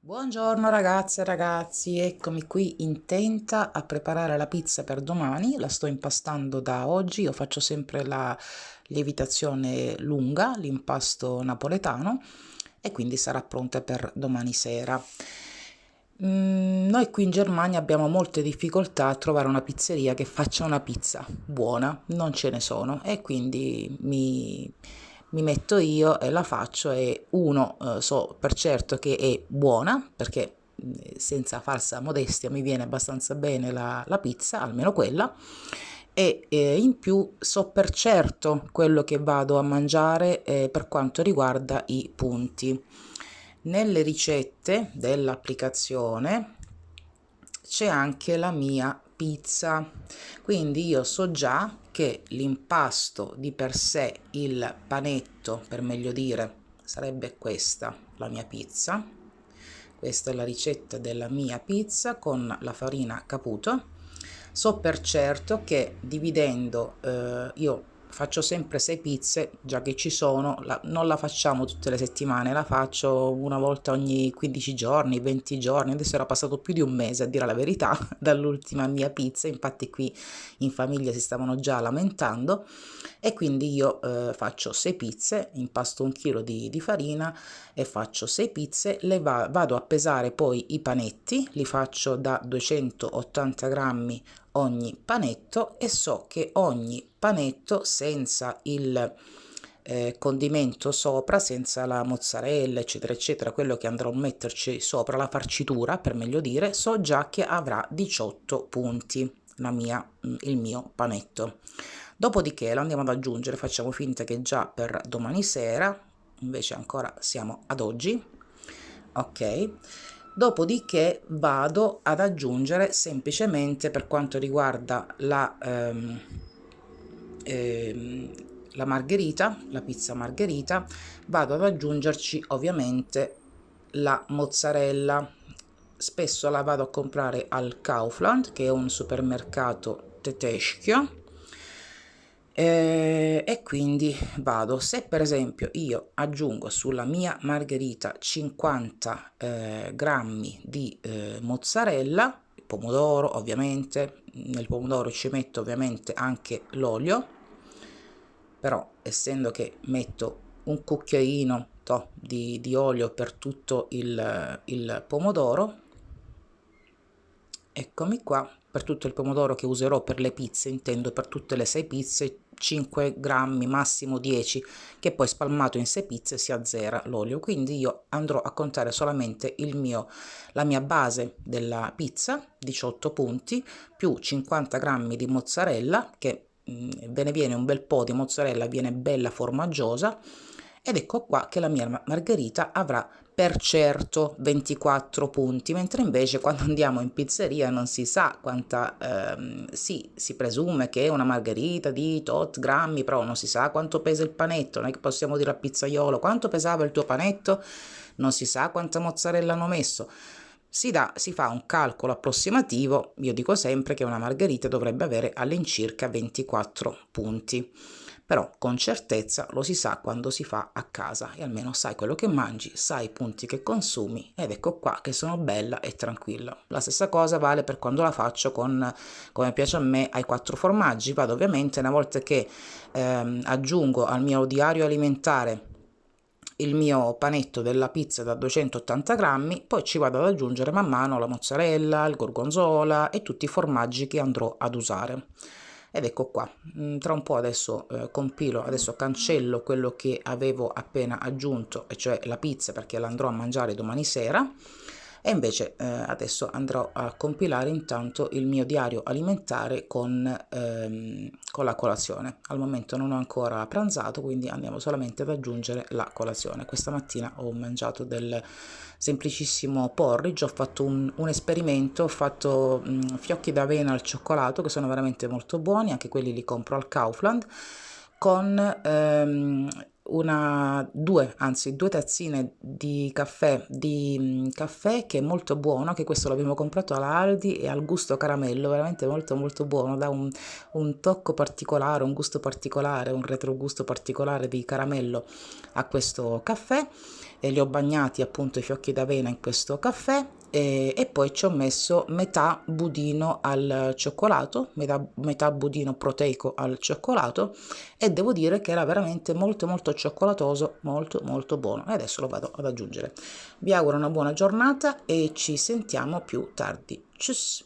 Buongiorno ragazze e ragazzi, eccomi qui intenta a preparare la pizza per domani, la sto impastando da oggi, io faccio sempre la lievitazione lunga, l'impasto napoletano e quindi sarà pronta per domani sera. Noi qui in Germania abbiamo molte difficoltà a trovare una pizzeria che faccia una pizza buona, non ce ne sono e quindi mi metto io e la faccio e uno, so per certo che è buona perché senza falsa modestia mi viene abbastanza bene la pizza, almeno quella, e in più so per certo quello che vado a mangiare per quanto riguarda i punti. Nelle ricette dell'applicazione c'è anche la mia pizza, quindi io so già che l'impasto di per sé, il panetto per meglio dire, sarebbe questa la mia pizza. Questa è la ricetta della mia pizza con la farina Caputo. So per certo che dividendo, io faccio sempre 6 pizze, già che ci sono, non la facciamo tutte le settimane, la faccio una volta ogni 15 giorni, 20 giorni, adesso era passato più di un mese a dire la verità dall'ultima mia pizza, infatti qui in famiglia si stavano già lamentando e quindi io faccio 6 pizze, impasto un chilo di farina e faccio 6 pizze, vado a pesare poi i panetti, li faccio da 280 grammi ogni panetto e so che ogni panetto senza il condimento sopra, senza la mozzarella eccetera eccetera, quello che andrò a metterci sopra, la farcitura per meglio dire, so già che avrà 18 punti il mio panetto. Dopodiché lo andiamo ad aggiungere, facciamo finta che già per domani sera, invece ancora siamo ad oggi, ok. Dopodiché vado ad aggiungere semplicemente per quanto riguarda ehm, la margherita, la pizza margherita, vado ad aggiungerci ovviamente la mozzarella. Spesso la vado a comprare al Kaufland, che è un supermercato tedeschio, e quindi vado, se per esempio io aggiungo sulla mia margherita 50 grammi di mozzarella, pomodoro ovviamente, nel pomodoro ci metto ovviamente anche l'olio, però essendo che metto un cucchiaino di olio per tutto il pomodoro, eccomi qua, per tutto il pomodoro che userò per le pizze, intendo per tutte le 6 pizze, 5 grammi, massimo 10, che poi spalmato in 6 pizze si azzera l'olio, quindi io andrò a contare solamente la mia base della pizza, 18 punti, più 50 grammi di mozzarella, che ve ne viene un bel po' di mozzarella, viene bella formaggiosa, ed ecco qua che la mia margherita avrà per certo 24 punti, mentre invece quando andiamo in pizzeria non si sa quanta, sì, si presume che è una margherita di tot grammi, però non si sa quanto pesa il panetto, non è che possiamo dire al pizzaiolo quanto pesava il tuo panetto, non si sa quanta mozzarella hanno messo. Si fa un calcolo approssimativo, io dico sempre che una margherita dovrebbe avere all'incirca 24 punti, però con certezza lo si sa quando si fa a casa e almeno sai quello che mangi, sai i punti che consumi ed ecco qua che sono bella e tranquilla. La stessa cosa vale per quando la faccio come piace a me, ai 4 formaggi, vado ovviamente una volta che aggiungo al mio diario alimentare il mio panetto della pizza da 280 grammi, poi ci vado ad aggiungere man mano la mozzarella, il gorgonzola e tutti i formaggi che andrò ad usare. Ed ecco qua, tra un po' adesso compilo, adesso cancello quello che avevo appena aggiunto, e cioè la pizza perché la andrò a mangiare domani sera e invece adesso andrò a compilare intanto il mio diario alimentare con la colazione. Al momento non ho ancora pranzato, quindi andiamo solamente ad aggiungere la colazione. Questa mattina ho mangiato del semplicissimo porridge, ho fatto un esperimento, ho fatto fiocchi d'avena al cioccolato che sono veramente molto buoni, anche quelli li compro al Kaufland, con due tazzine di caffè che è molto buono, che questo l'abbiamo comprato alla Aldi e al gusto caramello, veramente molto molto buono, dà un tocco particolare, un gusto particolare, un retrogusto particolare di caramello a questo caffè, e li ho bagnati appunto i fiocchi d'avena in questo caffè, e poi ci ho messo metà budino al cioccolato, metà budino proteico al cioccolato, e devo dire che era veramente molto molto cioccolatoso, molto molto buono, e adesso lo vado ad aggiungere. Vi auguro una buona giornata e ci sentiamo più tardi. Tschüss!